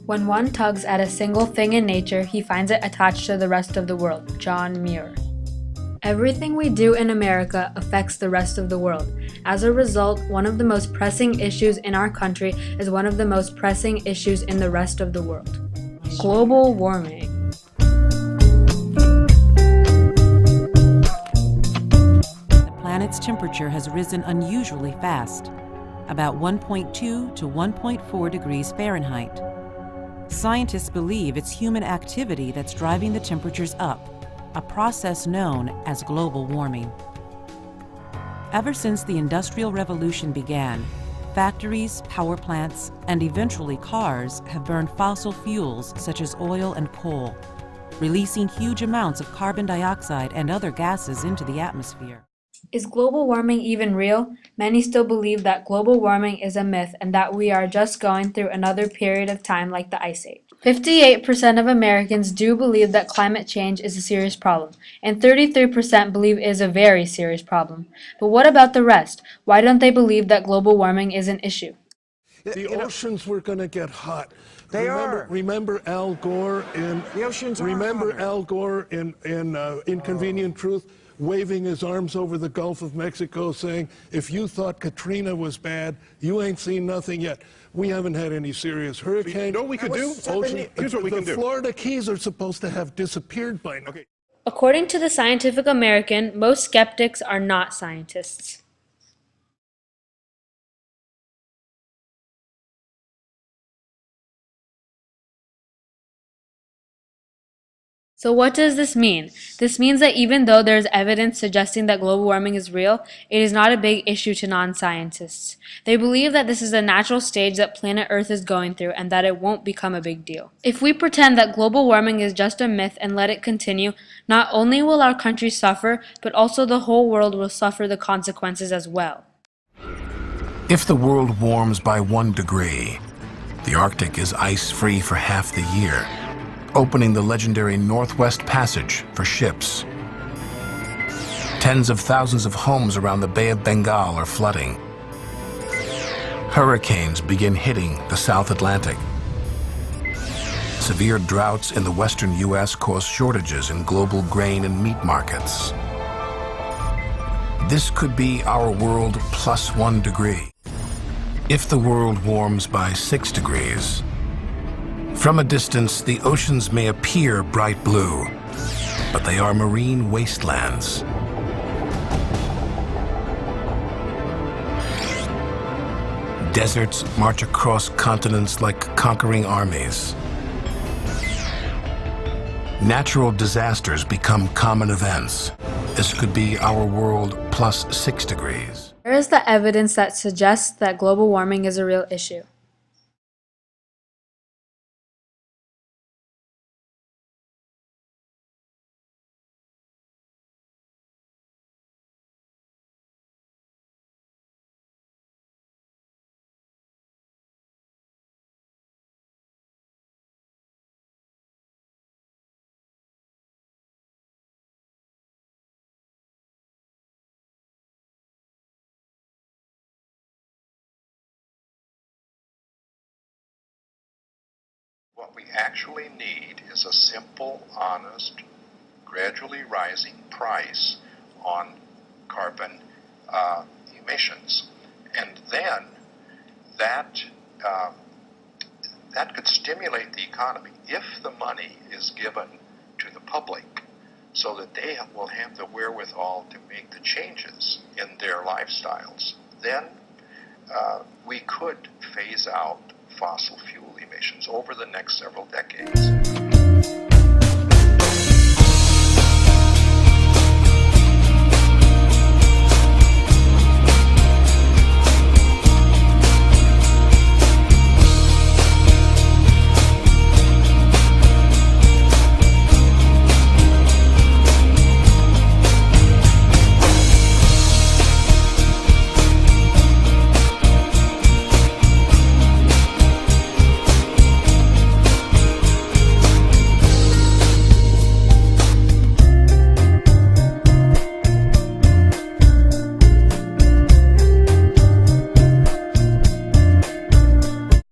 When one tugs at a single thing in nature, he finds it attached to the rest of the world. John Muir. Everything we do in America affects the rest of the world. As a result, one of the most pressing issues in our country is one of the most pressing issues in the rest of the world. Global warming. The planet's temperature has risen unusually fast, about 1.2 to 1.4 degrees Fahrenheit. Scientists believe it's human activity that's driving the temperatures up, a process known as global warming. Ever since the Industrial Revolution began, factories, power plants, and eventually cars have burned fossil fuels such as oil and coal, releasing huge amounts of carbon dioxide and other gases into the atmosphere. Is global warming even real? Many still believe that global warming is a myth and that we are just going through another period of time like the Ice Age. 58% of Americans do believe that climate change is a serious problem, and 33% believe it is a very serious problem. But what about the rest? Why don't they believe that global warming is an issue? The oceans were going to get hot. They are. Remember Al Gore in The oceans are Remember hotter. Al Gore in Inconvenient Truth, waving his arms over the Gulf of Mexico, saying, "If you thought Katrina was bad, you ain't seen nothing yet." We haven't had any serious hurricanes. You know what we could do? Here's what we can do. The Florida Keys are supposed to have disappeared by now. Okay. According to the Scientific American, most skeptics are not scientists. So what does this mean? This means that even though there is evidence suggesting that global warming is real, it is not a big issue to non-scientists. They believe that this is a natural stage that planet Earth is going through and that it won't become a big deal. If we pretend that global warming is just a myth and let it continue, not only will our country suffer, but also the whole world will suffer the consequences as well. If the world warms by 1 degree, the Arctic is ice-free for half the year, opening the legendary Northwest Passage for ships. Tens of thousands of homes around the Bay of Bengal are flooding. Hurricanes begin hitting the South Atlantic. Severe droughts in the western U.S. cause shortages in global grain and meat markets. This could be our world plus 1 degree. If the world warms by 6 degrees, from a distance, the oceans may appear bright blue, but they are marine wastelands. Deserts march across continents like conquering armies. Natural disasters become common events. This could be our world plus 6 degrees. Where is the evidence that suggests that global warming is a real issue? What we actually need is a simple, honest, gradually rising price on carbon emissions. And then that could stimulate the economy if the money is given to the public so that they will have the wherewithal to make the changes in their lifestyles. Then we could phase out fossil fuel emissions over the next several decades.